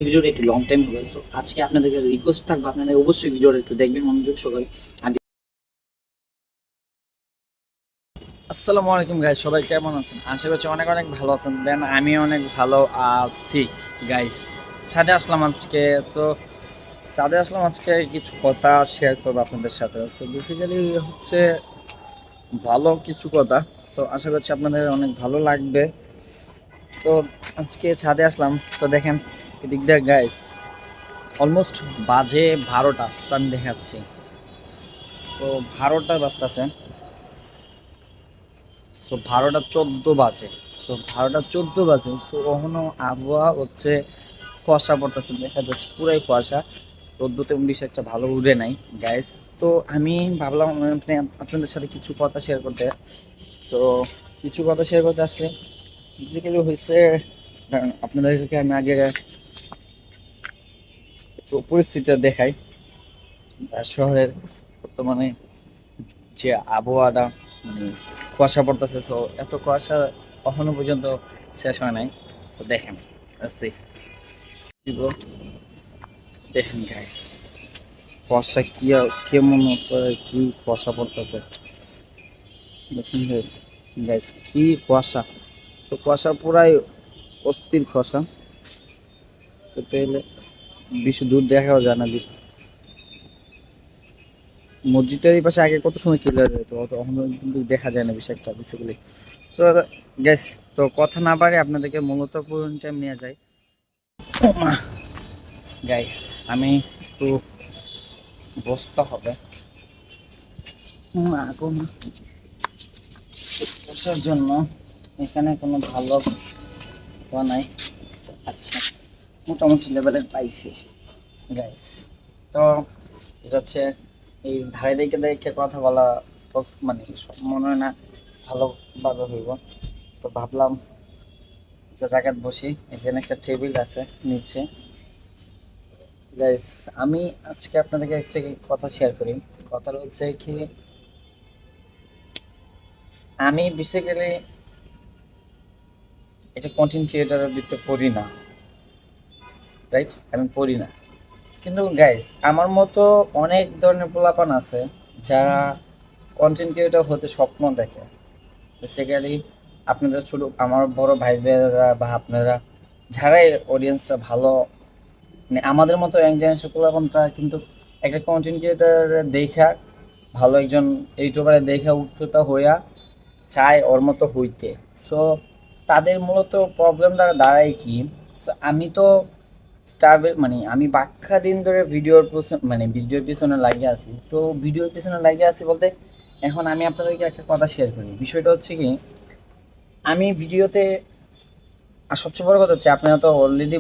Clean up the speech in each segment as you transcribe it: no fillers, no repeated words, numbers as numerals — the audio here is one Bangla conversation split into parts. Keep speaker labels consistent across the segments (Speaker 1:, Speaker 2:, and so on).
Speaker 1: ভিডিওটা একটু লং টাইম হবে, সো আজকে আপনাদেরকে রিকোয়েস্ট থাকবে আপনারা অবশ্যই ভিডিওটা একটু দেখবেন মনোযোগ সহকারে। আর আসসালামু আলাইকুম গাইস, সবাই কেমন আছেন? আশা করছি অনেক অনেক ভালো আছেন। দেন আমি অনেক ভালো আছি গাইস। ছাদে আসলাম আজকে। সো ছাদে আসলাম আজকে কিছু কথা শেয়ার করবো আপনাদের সাথে। সো বেসিক্যালি হচ্ছে ভালো কিছু কথা। সো আশা করছি আপনাদের অনেক ভালো লাগবে। সো আজকে ছাদে আসলাম, তো দেখেন এদিক দিয়ে গাইস অলমোস্ট বাজে 12টা। সো আমি দেখাচ্ছি। সো 12টা বাজতেছে। সো 12টা 14 বাজে। সো 12টা 14 বাজে। সো কখনো আবহাওয়া হচ্ছে কুয়াশা পড়তেছে, দেখা যাচ্ছে পুরাই কুয়াশা। রোদ্দুতে বেশি একটা ভালো উড়ে নাই গাইস। তো আমি ভাবলাম আপনাদের সাথে কিছু কথা শেয়ার করতে। সো কিছু কথা শেয়ার করতে আসছে। বেসিক্যালি হয়েছে, দাঁড়ান, আপনাদেরকে আমি আগে একটু পরিস্থিতিটা দেখাই। শহরের বর্তমানে যে আবহাওয়াটা, মানে কুয়াশা পড়তেছে। সো এত কুয়াশা এখনো পর্যন্ত শেষ হয় নাই। তো দেখেন আসছি দিব, দেখেন গাইস কুয়াশা কি কেমন করে, কি কুয়াশা পড়তেছে দেখছেন গাইস। গাইস কি কুয়াশা! তো কুয়াশা পুরাই অস্থির কুয়াশা। এতে এলে বেশি দূর দেখাও যায় না। মসজিদটার এই পাশে আগে কত সময় ক্লিয়ার হতো, অত এখন কিন্তু দেখা যায় না বেশি একটা বেসিক্যালি। সো গ্যাস, তো কথা না বাড়ে আপনাদেরকে মূলত পুরো টাইম নিয়ে যাই। গাইস আমি একটু বসতে হবে বসার জন্য। এখানে কোনো ভালো হওয়া নাই। আচ্ছা, মোটামুটি লেভেলের পাইছি গাইস। তো এটা হচ্ছে এই ধারে দেখে দেখে কথা বলা মানে মনে হয় না ভালোভাবে হইব। তো ভাবলাম একটা জায়গায় বসি। এখানে একটা টেবিল আছে নিচে। গাইস আমি আজকে আপনাদেরকে একটা কথা শেয়ার করি। কথাটা হচ্ছে কি, আমি বেসিক্যালি এটা কন্টেন্ট ক্রিয়েটারের ভিতরে পড়ি না, রাইট? আমি পড়ি না, কিন্তু গাইস আমার মতো অনেক ধরনের পোলাপান আছে যারা কন্টেন্ট ক্রিয়েটর হতে স্বপ্ন দেখে। বেসিক্যালি আপনাদের ছোট, আমার বড় ভাই বোনেরা বা আপনারা যারাই অডিয়েন্সটা ভালো, মানে আমাদের মতো ইয়াং জেনারেশন পোলাপানরা কিন্তু একটা কন্টেন্ট ক্রিয়েটর দেখা, ভালো একজন ইউটিউবারে দেখা উঠতে হইয়া চায় ওর মতো হইতে। সো তাদের মূলত প্রবলেমটা দাঁড়ায় কি, সো আমি তো মানে আমি বাক্কা দিন ধরে ভিডিওর পিছনে লাগিয়ে আছি। তো ভিডিওর পিছনে লাগিয়ে আছি বলতে, এখন আমি আপনাদেরকে একটা কথা শেয়ার করি। বিষয়টা হচ্ছে কি, আমি ভিডিওতে, আর সবচেয়ে বড় কথা হচ্ছে আপনারা তো অলরেডি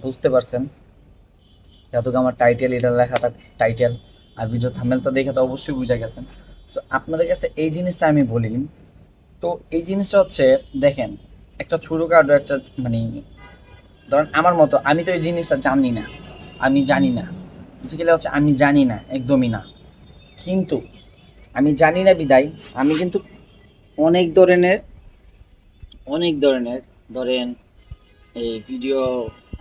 Speaker 1: বুঝতে পারছেন, যেহেতু আমার টাইটেল এটা লেখা থাক টাইটেল, আর ভিডিও থাম্বনেল তো দেখে তো অবশ্যই বুঝে গেছেন। সো আপনাদের কাছে এই জিনিসটা আমি বলি। তো এই জিনিসটা হচ্ছে, দেখেন, একটা ছোটোখাটো একটা মানে ধরেন আমার মতো, আমি তো এই জিনিসটা জানি না, আমি জানি না। বেসিক্যালি হচ্ছে আমি জানি না, একদমই না। কিন্তু আমি জানি না বিদায় আমি কিন্তু অনেক ধরনের অনেক ধরনের, ধরেন এই ভিডিও,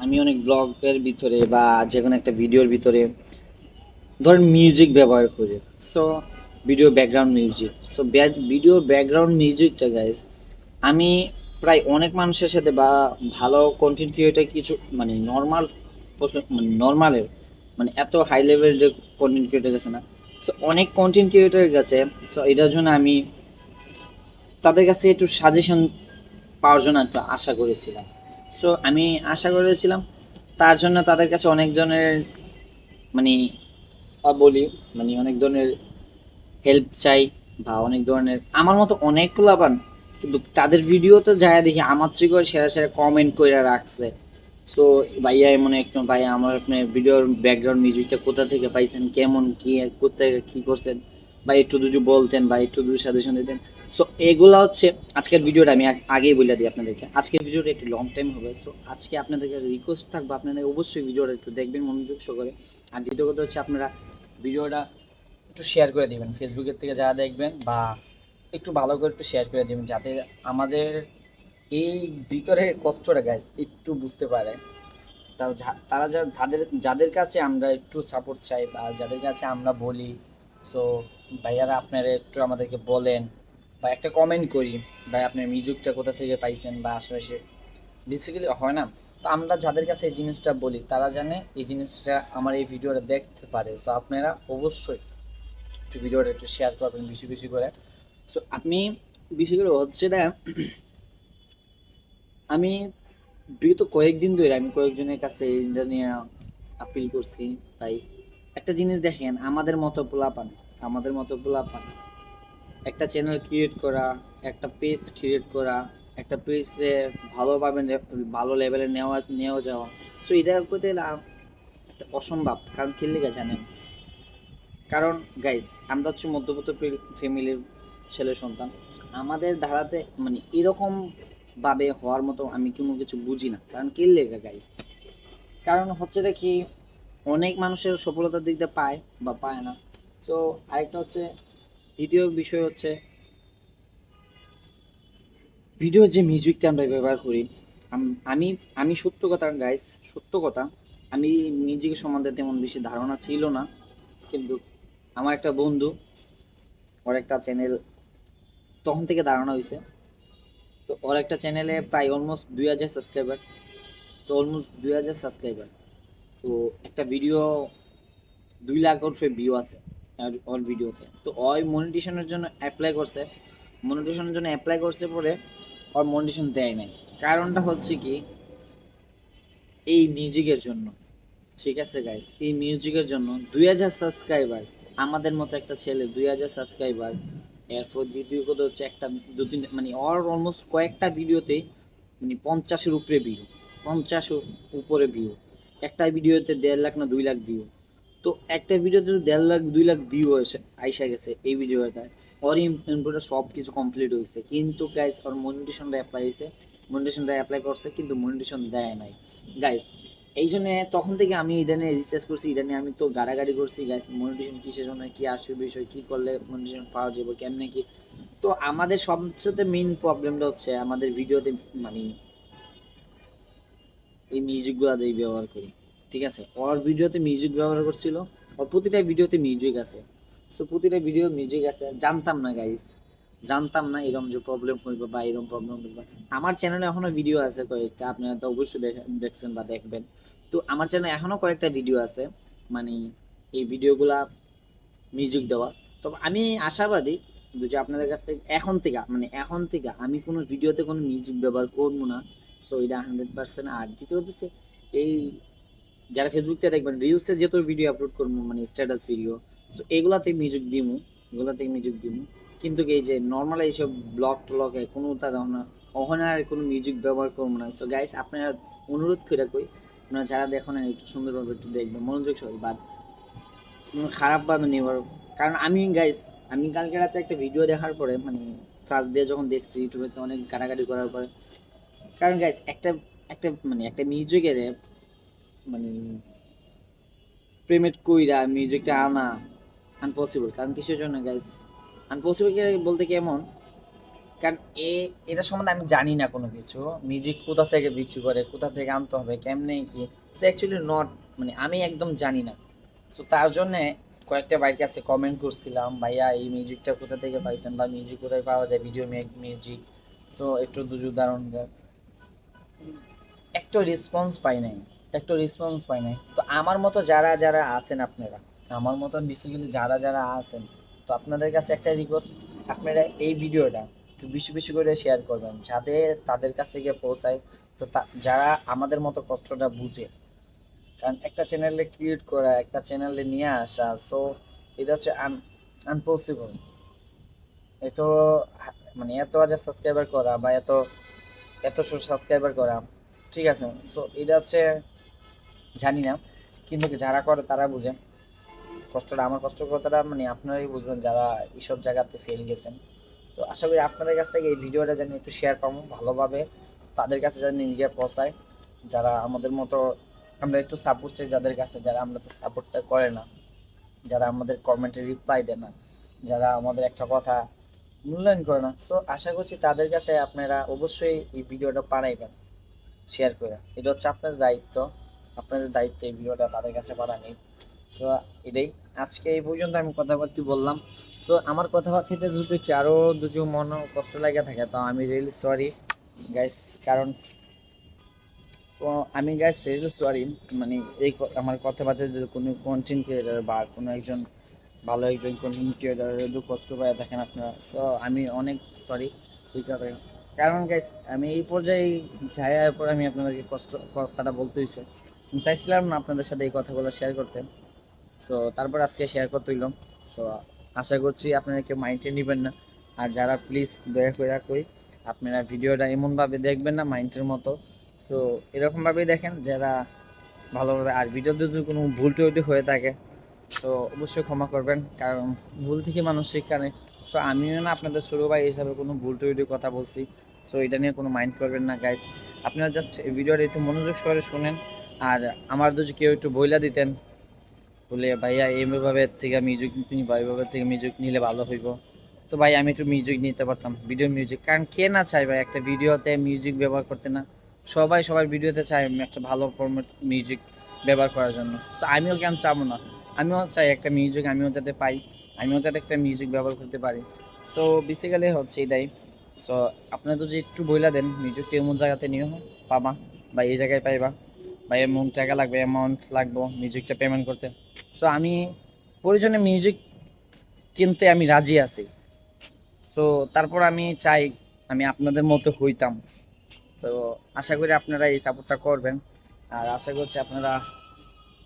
Speaker 1: আমি অনেক ব্লগের ভিতরে বা যে কোনো একটা ভিডিওর ভিতরে ধরেন মিউজিক ব্যবহার করি। So video background music, so video background মিউজিকটা গাইজ আমি প্রায় অনেক মানুষের সাথে বা ভালো কন্টেন্ট ক্রিয়েটার কিছু মানে নর্মাল, মানে নর্মালের, মানে এত হাই লেভেল যে কন্টেন্ট ক্রিয়েটার গেছে না। সো অনেক কন্টেন্ট ক্রিয়েটারের কাছে, সো এটার জন্য আমি তাদের কাছে একটু সাজেশন পাওয়ার জন্য একটু আশা করেছিলাম। সো আমি আশা করেছিলাম, তার জন্য তাদের কাছে অনেক ধরনের মানে বলি, মানে অনেক ধরনের হেল্প চাই, বা অনেক ধরনের আমার মতো অনেক পোলাপান কিন্তু তাদের ভিডিওতে যায় দেখি আমার চেয়ে করে সেরা সেরা কমেন্ট করে রাখছে। সো ভাইয়া এমন একজন ভাইয়া, আমার আপনার ভিডিওর ব্যাকগ্রাউন্ড মিউজিকটা কোথা থেকে পাইছেন, কেমন কি, কোথায় কি করছেন, বা একটু দুজু বলতেন বা একটু দুজু সাজেশন দিতেন। সো এগুলা হচ্ছে আজকের ভিডিওটা। আমি আগেই বলে দিই আপনাদেরকে, আজকের ভিডিওটা একটু লং টাইম হবে। সো আজকে আপনাদেরকে রিকোয়েস্ট থাকবে আপনারা অবশ্যই ভিডিওটা একটু দেখবেন মনোযোগ সহকারে। আর দ্বিতীয় কথা হচ্ছে আপনারা ভিডিওটা একটু শেয়ার করে দিবেন ফেসবুকের থেকে যারা দেখবেন, বা একটু ভালো করে একটু শেয়ার করে দিবেন যাতে আমাদের এই ভিতরের কষ্টটা গাইজ একটু বুঝতে পারে। তারা যাদের যাদের কাছে আমরা একটু সাপোর্ট চাই বা যাদের কাছে আমরা বলি, সো ভাইয়ারা আপনারা একটু আমাদেরকে বলেন বা একটা কমেন্ট করি, ভাই আপনার মিউজিকটা কোথা থেকে পাইছেন বা আসলে সে বেসিক্যালি হয় না। তো আমরা যাদের কাছে এই জিনিসটা বলি তারা জানে এই জিনিসটা আমার এই ভিডিওটা দেখতে পারে, সো আপনারা অবশ্যই একটু ভিডিওটা একটু শেয়ার করবেন বেশি বেশি করে। সো আপনি বেশি করে হচ্ছে না, আমি বিগত কয়েকদিন ধরে আমি কয়েকজনের কাছে এটা নিয়ে আপিল করছি। তাই একটা জিনিস দেখেন, আমাদের মতো পোলাপান একটা চ্যানেল ক্রিয়েট করা, একটা পেজ ক্রিয়েট করা, একটা পেজে ভালোভাবে ভালো লেভেলে নেওয়া যাওয়া, সো এটা করতে গেলে একটা অসম্ভব। কারণ কি লেগে জানেন? কারণ গাইস আমরা হচ্ছে মধ্যবিত্ত ফ্যামিলির ছেলে সন্তান। আমাদের ধারাতে মানে এরকম ভাবে হওয়ার মতো আমি কোনো কিছু বুঝি না। কারণ কি লেগে গাইস, কারণ হচ্ছে কি, অনেক মানুষের সফলতার দিক দিয়ে পায় বা পায় না। তো আরেকটা হচ্ছে, দ্বিতীয় বিষয় হচ্ছে ভিডিওর যে মিউজিকটা আমরা ব্যবহার করি। আমি আমি সত্য কথা গাইস, সত্য কথা, আমি মিউজিকের সম্বন্ধে তেমন বেশি ধারণা ছিল না। কিন্তু আমার একটা বন্ধু, ওর একটা চ্যানেল তখন থেকে ধারণা হয়েছে। তো ওর একটা চ্যানেলে প্রায় অলমোস্ট 2000 সাবস্ক্রাইবার। তো অলমোস্ট 2000 সাবস্ক্রাইবার, তো একটা ভিডিও 2 লাখ ওর ভিউ আছে ওর ভিডিওতে। তো ওই মনিটেশনের জন্য অ্যাপ্লাই করছে, পরে ওর মনিটেশন দেয় নাই। কারণটা হচ্ছে কি, এই মিউজিকের জন্য। ঠিক আছে গাইস, এই মিউজিকের জন্য 2000 সাবস্ক্রাইবার, আমাদের মতো একটা ছেলে 2000 সাবস্ক্রাইবার। এরপর দ্বিতীয় কথা হচ্ছে একটা দু তিন মানে ওর অলমোস্ট কয়েকটা ভিডিওতেই মানে 50-এর উপরে ভিউ, 50 উপরে ভিউ। একটা ভিডিওতে 1.5 লাখ না 2 লাখ ভিউ। তো একটা ভিডিওতে 1.5 লাখ 2 লাখ ভিউ আইসা গেছে এই ভিডিওটা। ওর ইনপুটে সব কিছু কমপ্লিট হয়েছে, কিন্তু গাইস ওর মনিটেশনটা অ্যাপ্লাই হয়েছে, মনিটেশনটা অ্যাপ্লাই করছে কিন্তু মনিটেশন দেয় নাই গাইস। এই জন্য তখন থেকে আমি এটা নিয়ে রিসার্চ করছি, এটা নিয়ে আমি তো গাড়াগাড়ি করছি গাইস, মনিটেশন কিসের জন্য, কি আসবে বিষয়, কি করলে মনিটেশন পাওয়া যাবে, কেমনে কি। তো আমাদের সবচেয়ে মেইন প্রবলেমটা হচ্ছে আমাদের ভিডিওতে মানে এই মিউজিকগুলো দিয়ে ব্যবহার করি। ঠিক আছে, ওর ভিডিওতে মিউজিক ব্যবহার করছিল, ওর প্রতিটা ভিডিওতে মিউজিক আছে। সো প্রতিটা ভিডিও মিউজিক আছে, জানতাম না গাইস, জানতাম না এরকম যে প্রবলেম হইবে বা এরকম প্রবলেম হইবে। আমার চ্যানেলে এখনো ভিডিও আছে কয়েকটা, আপনারা তো অবশ্যই দেখছেন বা দেখবেন। তো আমার চ্যানেলে এখনো কয়েকটা ভিডিও আছে, মানে এই ভিডিওগুলা মিউজিক দেওয়া। তবে আমি আশাবাদী যে আপনাদের কাছ থেকে এখন থেকে আমি কোনো ভিডিওতে কোনো মিউজিক ব্যবহার করবো না। সো এটা 100%। আর দ্বিতীয় হচ্ছে এই যারা ফেসবুক থেকে দেখবেন রিলসে যেহেতু ভিডিও আপলোড করবো মানে স্ট্যাটাস ভিডিও, সো এগুলাতে মিউজিক দিমু। কিন্তু এই যে নর্মাল এইসব ব্লগ ট্লগে কোনো তা দেখো না, ওখানে আর কোনো মিউজিক ব্যবহার করবো না। সো গাইস আপনারা অনুরোধ করে কই, আপনারা যারা দেখো না একটু সুন্দরভাবে একটু দেখবেন, মনোযোগ সহ। বাট খারাপভাবে নেবার, কারণ আমি কালকে রাতে একটা ভিডিও দেখার পরে মানে সার্চ দিয়ে যখন দেখছি ইউটিউবেতে অনেক কাটাকাটি করার পরে, কারণ গাইস একটা একটা মানে একটা মিউজিকের মানে প্রেমেট কইরা মিউজিকটা আনা আনপসিবল। কারণ কিসের জন্য গাইস আনপসিবল বলতে কেমন, কারণ এটা সম্বন্ধে আমি জানি না কোনো কিছু, মিউজিক কোথা থেকে বিক্রি করে, কোথা থেকে আনতে হবে, কেমনে কি, সো অ্যাকচুয়ালি নট মানে আমি একদম জানি না। সো তার জন্যে কয়েকটা বাইক আছে কমেন্ট করছিলাম, ভাইয়া এই মিউজিকটা কোথা থেকে পাইছেন বা মিউজিক কোথায় পাওয়া যায়, ভিডিও মিউজিক। সো একটু দুজু উদাহরণ দেন। একটা রেসপন্স পাই নাই, তো আমার মতো যারা যারা আছেন আপনারা, আমার মতো বেসিক্যালি যারা যারা আছেন, তো আপনাদের কাছে একটা রিকোয়েস্ট, আপনারা এই ভিডিওটা একটু বেশি বেশি করে শেয়ার করবেন যাতে তাদের কাছে গিয়ে পৌঁছায়। তো যারা আমাদের মতো কষ্টটা বুঝে, কারণ একটা চ্যানেলে ক্রিয়েট করা, একটা চ্যানেলে নিয়ে আসা, সো এটা হচ্ছে আনপসিবল। এত মানে এত হাজার সাবস্ক্রাইবার করা বা এত এত সাবস্ক্রাইবার করা, ঠিক আছে। সো এটা হচ্ছে জানি না, কিন্তু যারা করে তারা বুঝে কষ্টটা, আমার কষ্ট কথাটা মানে আপনারাই বুঝবেন যারা এইসব জায়গাতে ফেল গেছেন। তো আশা করি আপনাদের কাছ থেকে এই ভিডিওটা জানি একটু শেয়ার পাবো ভালোভাবে, তাদের কাছে জানি নিজে পৌঁছায়, যারা আমাদের মতো আমরা একটু সাপোর্ট চাই যাদের কাছে, যারা আমাদের সাপোর্টটা করে না, যারা আমাদের কমেন্টে রিপ্লাই দেয় না, যারা আমাদের একটা কথা মূল্যায়ন করে না। সো আশা করছি তাদের কাছে আপনারা অবশ্যই এই ভিডিওটা পাঠাইবেন শেয়ার করে, এটা হচ্ছে আপনার দায়িত্ব। আপনাদের দায়িত্বে এই ভিডিওটা তাদের কাছে পাঠানি। সো এটাই, আজকে এই পর্যন্ত আমি কথাবার্তা বললাম। সো আমার কথাবার্তাতে দুটো কি আরও দুটো মনে কষ্ট লাগে থাকে, তো আমি রিয়েলি সরি গাইস। কারণ তো আমি গাইস রিয়েলি সরি, মানে এই আমার কথাবার্তা যদি কোনো কন্টেন্ট ক্রিয়েটার বা কোনো একজন ভালো একজন কন্টেন্ট ক্রিয়েটার যদি কষ্ট পায় থাকেন আপনারা, তো আমি অনেক সরি এই কারণে। কারণ গাইস আমি এই পর্যায়ে যাওয়ার পর আমি আপনাদেরকে কথাটা বলতে হয়েছে। আমি চাইছিলাম না আপনাদের সাথে এই কথাগুলো শেয়ার করতে, সো তারপর আজকে শেয়ার করতে হইলাম। সো আশা করছি আপনারা কেউ মাইন্ডে নেবেন না। আর যারা প্লিজ দয়া করে কই আপনারা ভিডিওটা এমনভাবে দেখবেন না মাইন্ডের মতো। সো এরকমভাবেই দেখেন যারা ভালোভাবে। আর ভিডিওতে যদি কোনো ভুল টুটি হয়ে থাকে তো অবশ্যই ক্ষমা করবেন, কারণ ভুল থেকে মানুষ শিক্ষা নেয়। সো আমিও না আপনাদের ছোটো ভাই হিসাবে কোনো ভুল টুটি কথা বলছি, সো এটা নিয়ে কোনো মাইন্ড করবেন না গাইস। আপনারা জাস্ট এই ভিডিওটা একটু মনোযোগ সহকারে শুনেন। আর আমার যদি কেউ একটু বইলা দিতেন বলে ভাইয়া এইভাবে থেকে মিউজিক নিবা, এইভাবে থেকে মিউজিক নিলে ভালো হইব, তো ভাই আমি একটু মিউজিক নিতে পারতাম, ভিডিও মিউজিক। কারণ কে না চাই ভাই একটা ভিডিওতে মিউজিক ব্যবহার করতে? না সবাই সবার ভিডিওতে চাই একটা ভালো ফরম্যাট মিউজিক ব্যবহার করার জন্য। তো আমিও কেন চাবো না, আমিও চাই একটা মিউজিক আমিও যাতে পাই, আমিও যাতে একটা মিউজিক ব্যবহার করতে পারি। সো বেসিক্যালি হচ্ছে এটাই। সো আপনারা তো যে একটু বইলা দেন মিউজিকটা এমন জায়গাতে নিয়ে পাবা বা এই জায়গায় পাইবা, বা এমন টাকা লাগবে, অ্যামাউন্ট লাগবে মিউজিকটা পেমেন্ট করতে। সো আমি প্রয়োজনে মিউজিক কিনতে আমি রাজি আছি। সো তারপর আমি চাই আমি আপনাদের মতো হইতাম। তো আশা করি আপনারা এই সাপোর্টটা করবেন, আর আশা করছি আপনারা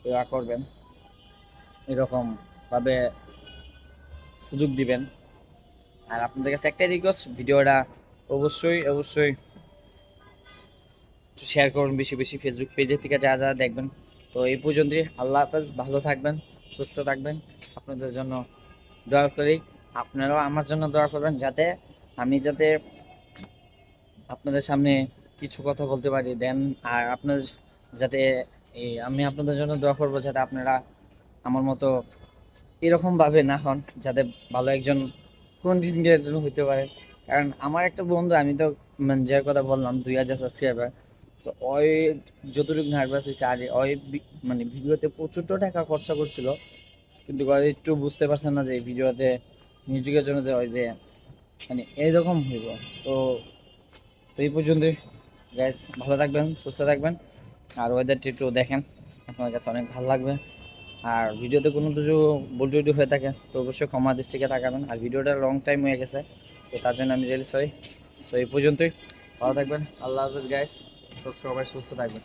Speaker 1: ইয়া করবেন, এরকমভাবে সুযোগ দিবেন। আর আপনাদের কাছে একটাই রিকোয়েস্ট, ভিডিওটা অবশ্যই অবশ্যই শেয়ার করুন বেশি বেশি ফেসবুক পেজের থেকে যারা যারা দেখবেন। তো এই পর্যন্তই, আল্লাহ হাফেজ, ভালো থাকবেন, সুস্থ থাকবেন। আপনাদের জন্য দোয়া করি, আপনারাও আমার জন্য দোয়া করবেন যাতে আমি যাতে আপনাদের সামনে কিছু কথা বলতে পারি দেন। আর আপনার যাতে আমি আপনাদের জন্য দোয়া করবো যাতে আপনারা আমার মতো এরকমভাবে না হন, যাতে ভালো একজন কন্টেন্ট ক্রিয়েটর হতে পারে। কারণ আমার একটা বন্ধু, আমি তো মানে যার কথা বললাম 2000 সাবস্ক্রাইবার, সো ওই যতটুকু নার্ভাস হয়েছে, আর ওই মানে ভিডিওতে প্রচুর টাকা খরচা করছিল, কিন্তু ওই একটু বুঝতে পারছেন না যে এই ভিডিওতে মিউজিকের জন্য যে ওই যে মানে এইরকম হইব। সো তো এই পর্যন্তই গাইস, ভালো থাকবেন, সুস্থ থাকবেন। আর ওয়েদারটি একটু দেখেন, আপনার কাছে অনেক ভালো লাগবে। আর ভিডিওতে কোনো কিছু ভুল টুটি হয়ে থাকে তো অবশ্যই ক্ষমা দৃষ্টিকে তাকাবেন। আর ভিডিওটা লং টাইম হয়ে গেছে, তো তার জন্য আমি রিয়েলি সরি। সো এই পর্যন্তই, ভালো থাকবেন, আল্লাহ হাফেজ গাইস, সবাই সুস্থ থাকবেন।